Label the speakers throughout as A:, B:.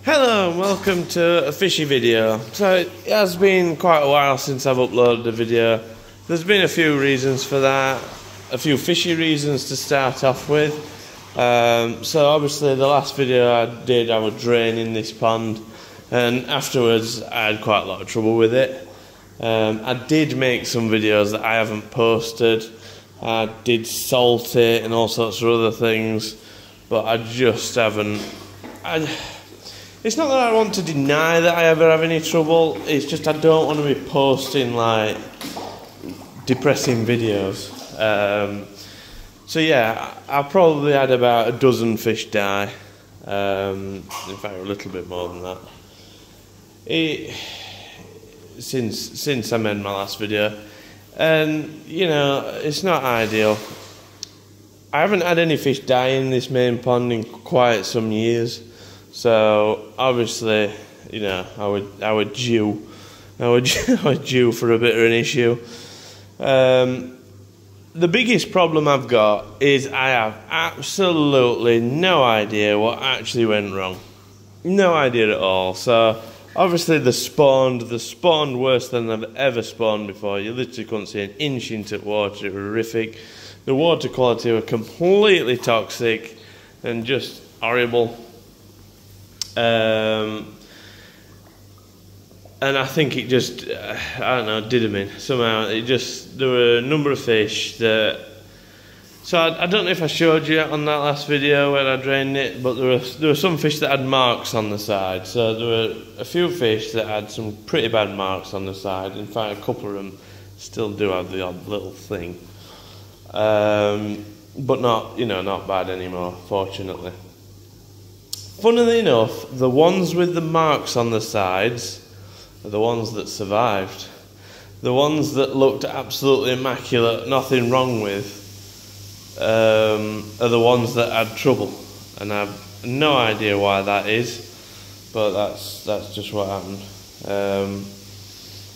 A: Hello and welcome to a fishy video. So it has been quite a while since I've uploaded a video. There's been a few reasons for that, a few fishy reasons to start off with. So obviously the last video I did, I was draining this pond, and afterwards I had quite a lot of trouble with it. I did make some videos that I haven't posted. I did salt it and all sorts of other things, but I just haven't. It's not that I want to deny that I ever have any trouble, it's just I don't want to be posting like depressing videos. So yeah, I probably had about a dozen fish die, in fact a little bit more than that. Since I made my last video, and you know, it's not ideal. I haven't had any fish die in this main pond in quite some years. So obviously, you know, I would due for a bit of an issue. The biggest problem I've got is I have absolutely no idea what actually went wrong. No idea at all. So obviously they spawned worse than I've ever spawned before. You literally couldn't see an inch into water. It was horrific. The water quality was completely toxic and just horrible. And I think it just, I don't know, did them in somehow. There were a number of fish that, so I don't know if I showed you on that last video where I drained it, but there were some fish that had marks on the side. So there were a few fish that had some pretty bad marks on the side. In fact, a couple of them still do have the odd little thing, but not, you know, not bad anymore, fortunately. Funnily enough, the ones with the marks on the sides are the ones that survived. The ones that looked absolutely immaculate, nothing wrong with, are the ones that had trouble. And I have no idea why that is, but that's just what happened.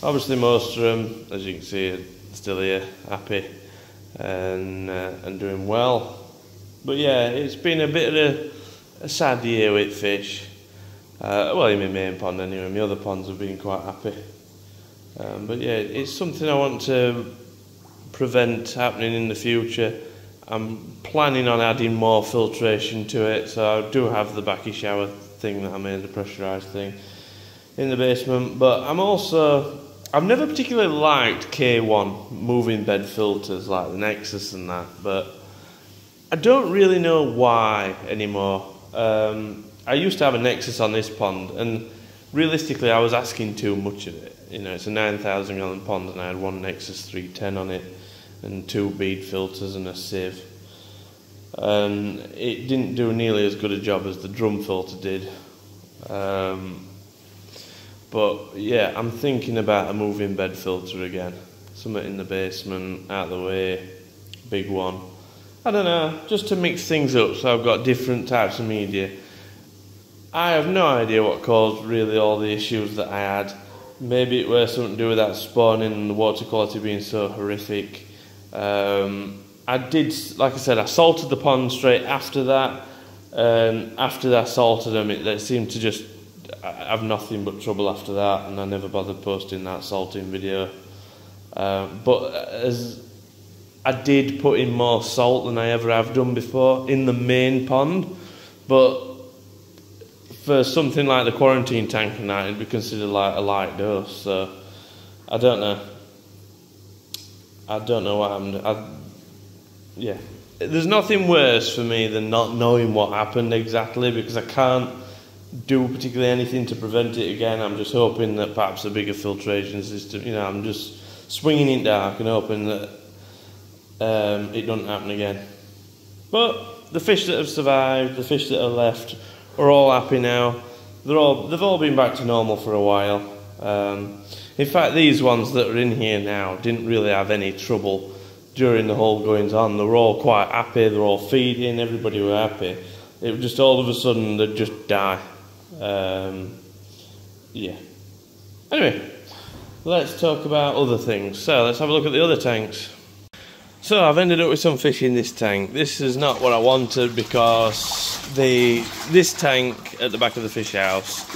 A: Obviously most of them, as you can see, are still here, happy and doing well. But yeah, it's been a bit of a sad year with fish. Well, in my main pond anyway. My other ponds have been quite happy. But yeah, it's something I want to prevent happening in the future. I'm planning on adding more filtration to it, so I do have the backy shower thing that I made, the pressurised thing, in the basement. But I've never particularly liked K1 moving bed filters like the Nexus and that, but I don't really know why anymore. I used to have a Nexus on this pond, and realistically I was asking too much of it. You know, it's a 9,000 gallon pond and I had one Nexus 310 on it and 2 bead filters and a sieve, and it didn't do nearly as good a job as the drum filter did. But yeah, I'm thinking about a moving bed filter again, something in the basement, out of the way, big one. I don't know, just to mix things up so I've got different types of media. I have no idea what caused really all the issues that I had. Maybe it was something to do with that spawning and the water quality being so horrific. I did, like I said, I salted the pond straight after that. After I salted them, it seemed to just have nothing but trouble after that, and I never bothered posting that salting video. But as I did put in more salt than I ever have done before in the main pond, but for something like the quarantine tank and that, it'd be considered like a light dose. So I don't know. I don't know what happened. Yeah, there's nothing worse for me than not knowing what happened exactly, because I can't do particularly anything to prevent it again. I'm just hoping that perhaps a bigger filtration system, you know, I'm just swinging in dark and hoping that it doesn't happen again. But the fish that have survived, the fish that are left, are all happy now. They've all been back to normal for a while. In fact, these ones that are in here now didn't really have any trouble during the whole goings on. They were all quite happy, they were all feeding, everybody were happy. It was just all of a sudden they'd just die. Yeah. Anyway, let's talk about other things. So let's have a look at the other tanks. So I've ended up with some fish in this tank. This is not what I wanted because this tank at the back of the fish house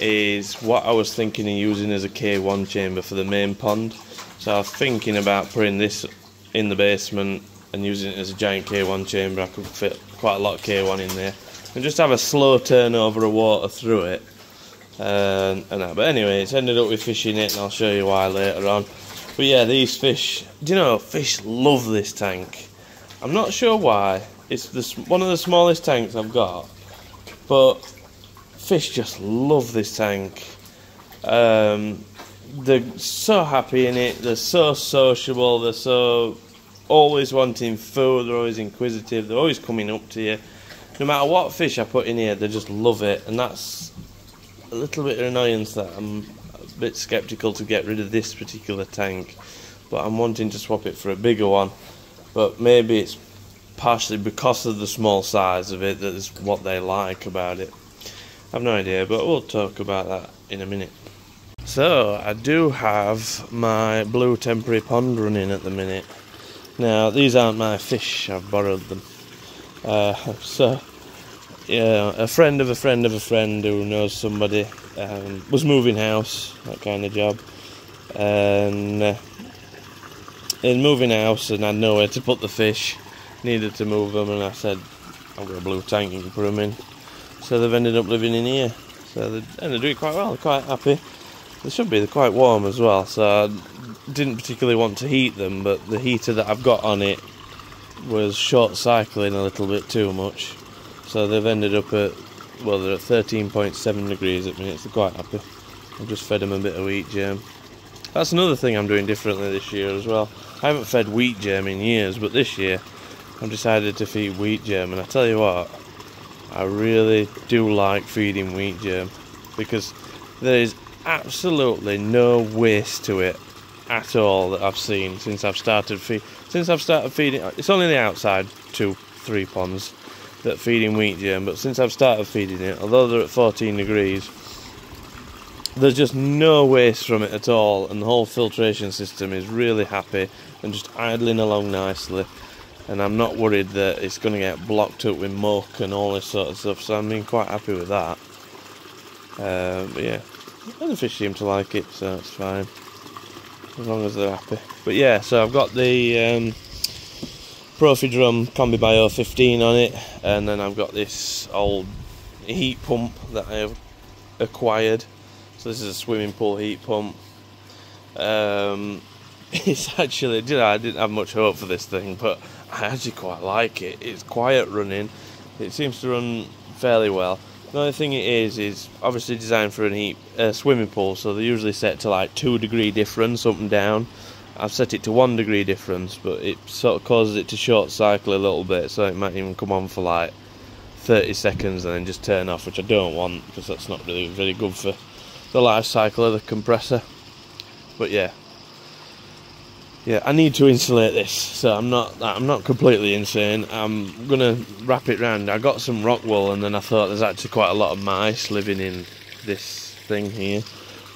A: is what I was thinking of using as a K1 chamber for the main pond. So I was thinking about putting this in the basement and using it as a giant K1 chamber. I could fit quite a lot of K1 in there and just have a slow turnover of water through it and that. But anyway, it's ended up with fish in it, and I'll show you why later on. But yeah, these fish, do you know, fish love this tank. I'm not sure why. It's one of the smallest tanks I've got, but fish just love this tank. They're so happy in it, they're so sociable, they're so always wanting food, they're always inquisitive, they're always coming up to you. No matter what fish I put in here, they just love it, and that's a little bit of annoyance that I'm a bit sceptical to get rid of this particular tank, but I'm wanting to swap it for a bigger one. But maybe it's partially because of the small size of it that is what they like about it. I've no idea, but we'll talk about that in a minute. So I do have my blue temporary pond running at the minute. Now these aren't my fish, I've borrowed them. So yeah, a friend of a friend of a friend who knows somebody was moving house, that kind of job, and in moving house, and I had nowhere to put the fish, needed to move them, and I said, I've got a blue tank, you can put them in. So they've ended up living in here, and they're doing quite well, they're quite happy. They should be, they're quite warm as well, so I didn't particularly want to heat them, but the heater that I've got on it was short cycling a little bit too much. So they've ended up at, well, they're at 13.7 degrees at minutes. They're quite happy. I've just fed them a bit of wheat germ. That's another thing I'm doing differently this year as well. I haven't fed wheat germ in years, but this year I've decided to feed wheat germ. And I tell you what, I really do like feeding wheat germ, because there is absolutely no waste to it at all that I've seen since I've started feeding. It's only the outside 2-3 ponds that feeding wheat germ, but since I've started feeding it, although they're at 14 degrees, there's just no waste from it at all, and the whole filtration system is really happy and just idling along nicely, and I'm not worried that it's going to get blocked up with muck and all this sort of stuff, so I'm being quite happy with that. But yeah, and the fish seem to like it, so it's fine as long as they're happy. But yeah, so I've got the Profi-Drum Combi Bio 15 on it, and then I've got this old heat pump that I have acquired. So this is a swimming pool heat pump. It's actually, I didn't have much hope for this thing, but I actually quite like it. It's quiet running, it seems to run fairly well. The only thing it is obviously designed for a swimming pool, so they're usually set to like 2 degree difference up and down. I've set it to 1 degree difference, but it sort of causes it to short cycle a little bit, so it might even come on for like 30 seconds and then just turn off, which I don't want, because that's not really very good for the life cycle of the compressor. But yeah, I need to insulate this, so I'm not completely insane. I'm gonna wrap it round. I got some rock wool, and then I thought there's actually quite a lot of mice living in this thing here,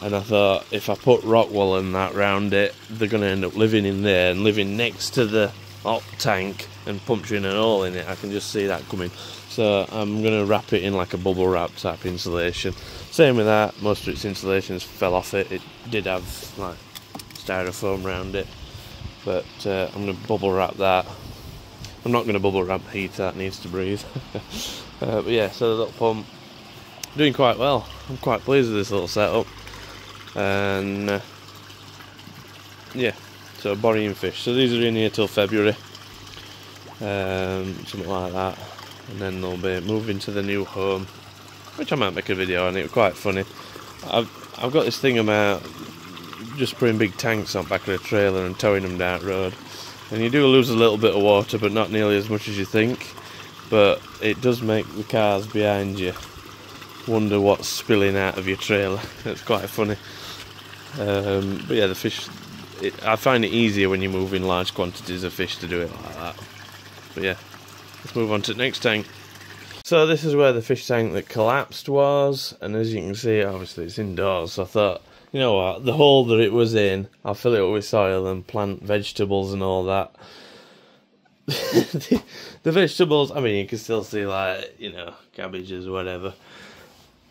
A: and I thought if I put rock wool and that round it, they're gonna end up living in there and living next to the hot tank and puncturing a hole in it. I can just see that coming, so I'm gonna wrap it in like a bubble wrap type insulation. Same with that, most of its insulations fell off it. It did have like styrofoam around it, but I'm going to bubble wrap that. I'm not going to bubble wrap the heater, that needs to breathe. But yeah, so the little pump, doing quite well. I'm quite pleased with this little setup. And yeah, so borean fish. So these are in here till February, something like that. And then they'll be moving to the new home, which I might make a video on. It was quite funny. I've got this thing about just putting big tanks on back of a trailer and towing them down the road, and you do lose a little bit of water, but not nearly as much as you think. But it does make the cars behind you wonder what's spilling out of your trailer. It's quite funny. But yeah, the fish, I find it easier when you move in large quantities of fish to do it like that. But yeah, let's move on to the next tank. So this is where the fish tank that collapsed was, and as you can see, obviously it's indoors, so I thought, you know what, the hole that it was in, I'll fill it up with soil and plant vegetables and all that. the vegetables, I mean, you can still see, like, you know, cabbages or whatever.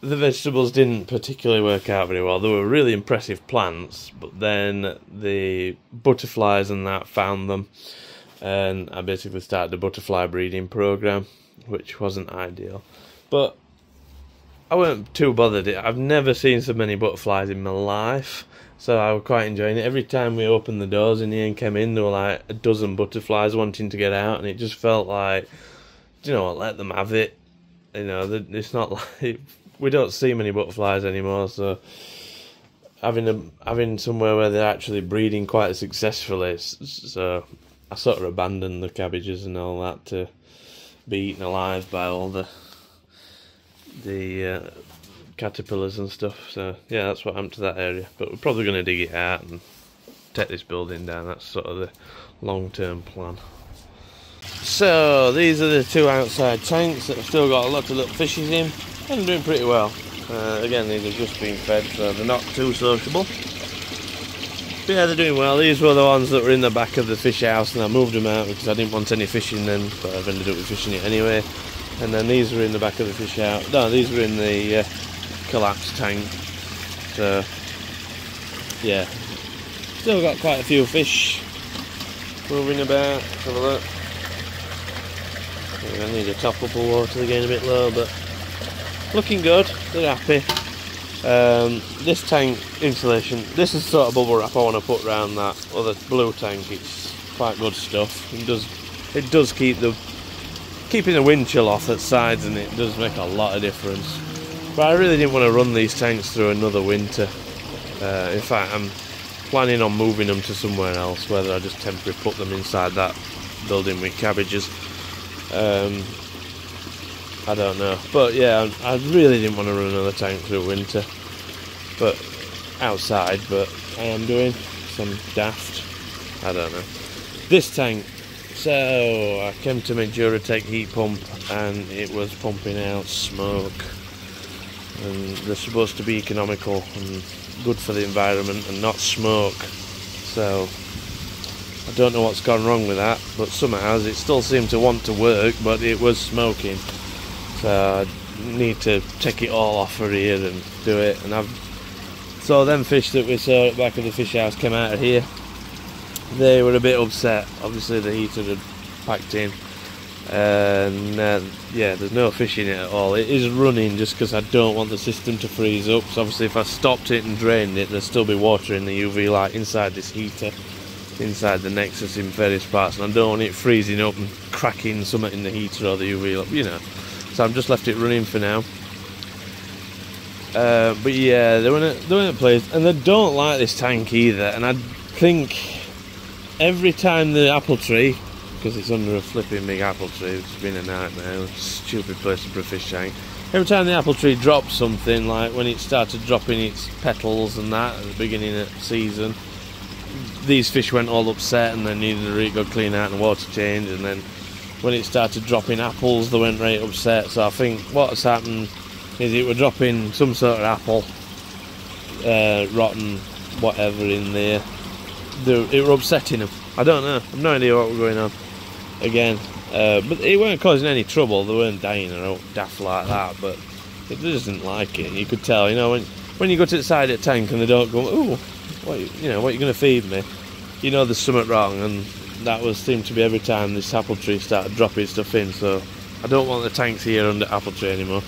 A: The vegetables didn't particularly work out very well. They were really impressive plants, but then the butterflies and that found them, and I basically started a butterfly breeding program, which wasn't ideal. But I weren't too bothered. I've never seen so many butterflies in my life, so I was quite enjoying it. Every time we opened the doors in here and came in, there were like a dozen butterflies wanting to get out, and it just felt like, you know what, let them have it. You know, it's not like we don't see many butterflies anymore, so having somewhere where they're actually breeding quite successfully, so I sort of abandoned the cabbages and all that to be eaten alive by all the caterpillars and stuff. So yeah, that's what happened to that area, but we're probably going to dig it out and take this building down. That's sort of the long-term plan. So these are the two outside tanks that have still got a lot of little fishes in and doing pretty well. Again, these have just been fed, so they're not too sociable, but yeah, they're doing well. These were the ones that were in the back of the fish house, and I moved them out because I didn't want any fish in them, but I've ended up with fishing it anyway. And then these were in the back of the fish house. No, these were in the collapsed tank. So yeah, still got quite a few fish moving about. Let's have a look. I need to top up the water, they're getting a bit low, but looking good. They're happy. This tank insulation, this is sort of bubble wrap I want to put around that other blue tank. It's quite good stuff. It does keeping the wind chill off at sides, and it does make a lot of difference. But I really didn't want to run these tanks through another winter. In fact, I'm planning on moving them to somewhere else, whether I just temporarily put them inside that building with cabbages. I don't know, but yeah, I really didn't want to run another tank through winter, but outside, but I am doing some daft, I don't know. This tank, so I came to my Duratec heat pump and it was pumping out smoke, and they're supposed to be economical and good for the environment and not smoke, so I don't know what's gone wrong with that, but somehow it still seemed to want to work, but it was smoking. So I need to take it all off for here and do it. And so them fish that we saw at the back of the fish house came out of here. They were a bit upset. Obviously the heater had packed in, and yeah, there's no fish in it at all. It is running just because I don't want the system to freeze up. So obviously if I stopped it and drained it, there'd still be water in the UV light inside this heater, inside the Nexus in various parts, and I don't want it freezing up and cracking something in the heater or the UV light, you know. So I've just left it running for now. But yeah, they were in a place, and they don't like this tank either. And I think every time the apple tree, because it's under a flipping big apple tree, it's been a nightmare, a stupid place to put a fish tank. Every time the apple tree drops something, like when it started dropping its petals and that at the beginning of the season, these fish went all upset and they needed a really good clean out and water change. And then when it started dropping apples, they went right upset. So I think what's happened is it were dropping some sort of apple, rotten whatever in there. It were upsetting them. I don't know. I've no idea what was going on. Again, but it weren't causing any trouble. They weren't dying or daft like that. But it just didn't like it. You could tell, you know, when you go to the side of the tank and they don't go, ooh, what are you going to feed me? You know there's something wrong, and that seemed to be every time this apple tree started dropping stuff in. So I don't want the tanks here under apple tree anymore.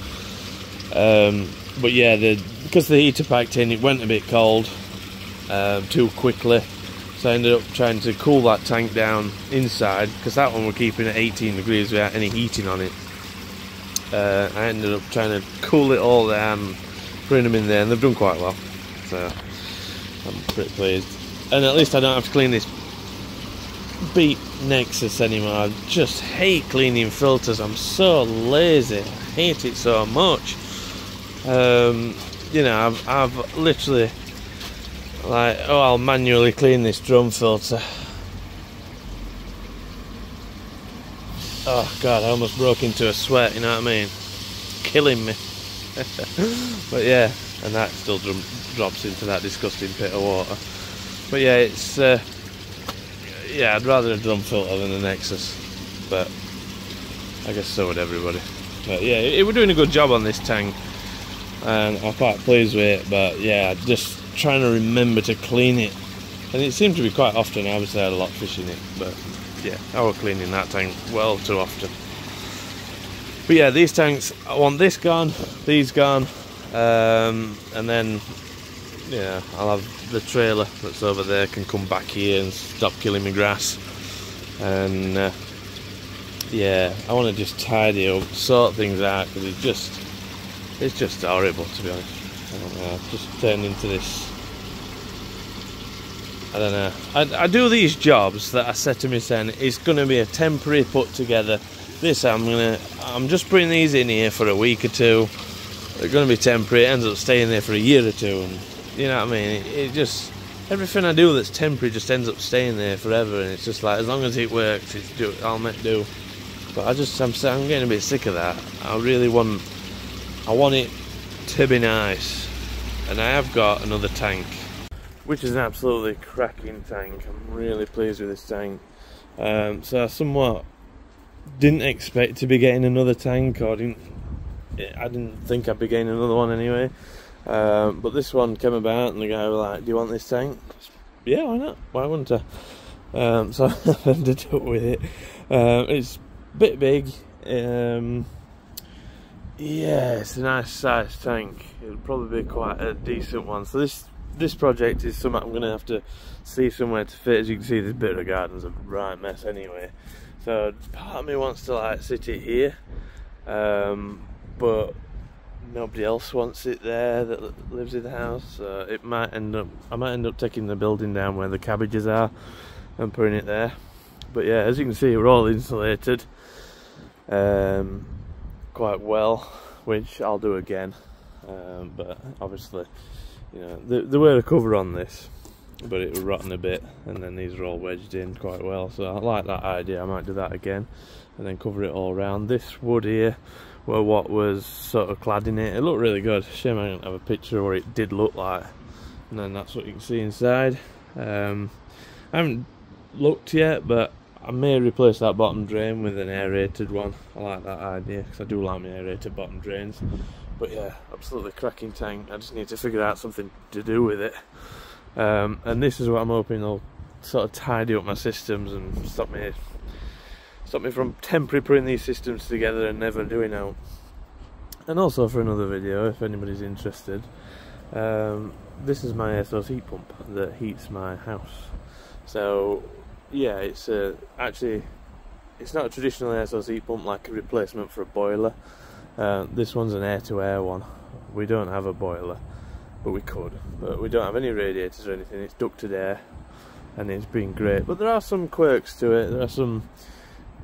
A: But yeah, because the heater packed in, it went a bit cold too quickly. So I ended up trying to cool that tank down inside, because that one we're keeping at 18 degrees without any heating on it. I ended up trying to cool it all down, bring them in there, and they've done quite well. So I'm pretty pleased. And at least I don't have to clean this beat Nexus anymore. I just hate cleaning filters. I'm so lazy. I hate it so much. You know, I've literally I'll manually clean this drum filter. Oh god, I almost broke into a sweat, you know what I mean? Killing me. But yeah, and that still drops into that disgusting pit of water. But yeah, it's yeah, I'd rather a drum filter than a Nexus. but I guess so would everybody. But yeah, we're doing a good job on this tank, and I'm quite pleased with it. But yeah, just trying to remember to clean it, and it seemed to be quite often. Obviously I had a lot of fish in it, but yeah, I was cleaning that tank well too often. But yeah, these tanks, I want this gone, these gone, and then yeah, I'll have the trailer that's over there can come back here and stop killing my grass. And yeah, I want to just tidy up, sort things out, because it's just horrible, to be honest. I don't know, I've just turned into this, I don't know. I do these jobs that I said to myself, it's going to be a temporary put together. This I'm just putting these in here for a week or two. They're going to be temporary. It ends up staying there for a year or two, and you know what I mean. It just, everything I do that's temporary just ends up staying there forever, and it's just like, as long as it works, I'll make do. But I'm getting a bit sick of that. I want it to be nice, and I have got another tank, which is an absolutely cracking tank. I'm really pleased with this tank. So I somewhat didn't expect to be getting another tank, or I didn't think I'd be getting another one anyway. But this one came about, and the guy was like, "Do you want this tank?" Yeah, why not? Why wouldn't I? So I ended up with it. It's a bit big. Yeah, it's a nice sized tank. It'll probably be quite a decent one. So this project is something I'm going to have to see somewhere to fit. As you can see, this bit of the garden's a right mess anyway. So part of me wants to like sit it here, but nobody else wants it there that lives in the house. So I might end up taking the building down where the cabbages are and putting it there. But yeah, as you can see, we're all insulated quite well, which I'll do again. But obviously, you know, there were a cover on this, but it was rotten a bit, and then these are all wedged in quite well. So I like that idea. I might do that again, and then cover it all around. This wood here, well, what was sort of clad in it, it looked really good. Shame I didn't have a picture of what it did look like, and then that's what you can see inside. I haven't looked yet, but I may replace that bottom drain with an aerated one. I like that idea, because I do like my aerated bottom drains. But yeah, absolutely cracking tank. I just need to figure out something to do with it. And this is what I'm hoping will sort of tidy up my systems and stop me from temporarily putting these systems together and never doing out. And also for another video, if anybody's interested, this is my air source heat pump that heats my house. So yeah, it's actually, it's not a traditional air source heat pump like a replacement for a boiler. This one's an air-to-air one. We don't have a boiler, but we could. But we don't have any radiators or anything. It's ducted air, and it's been great. But there are some quirks to it. There are some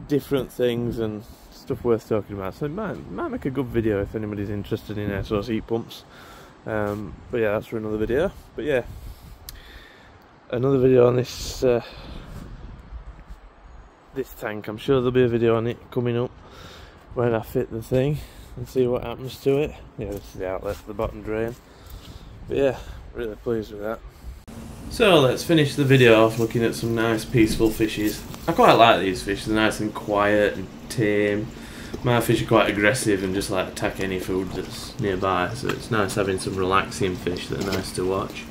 A: different things and stuff worth talking about. So it might make a good video if anybody's interested in air source heat pumps. But yeah, that's for another video. But yeah, another video on this this tank. I'm sure there'll be a video on it coming up when I fit the thing and see what happens to it. Yeah, this is the outlet for the bottom drain. But yeah, really pleased with that. So let's finish the video off looking at some nice peaceful fishes. I quite like these fish. They're nice and quiet and tame. My fish are quite aggressive and just like attack any food that's nearby, so it's nice having some relaxing fish that are nice to watch.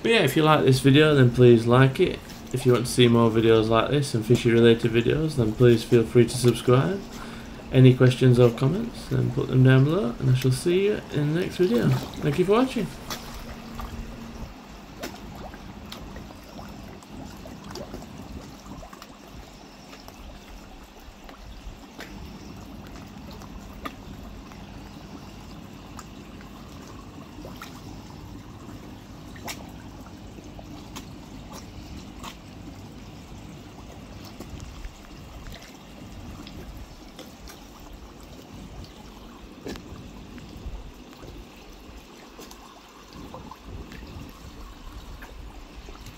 A: But yeah, if you like this video, then please like it. If you want to see more videos like this and fishy related videos, then please feel free to subscribe. Any questions or comments, then put them down below, and I shall see you in the next video. Thank you for watching.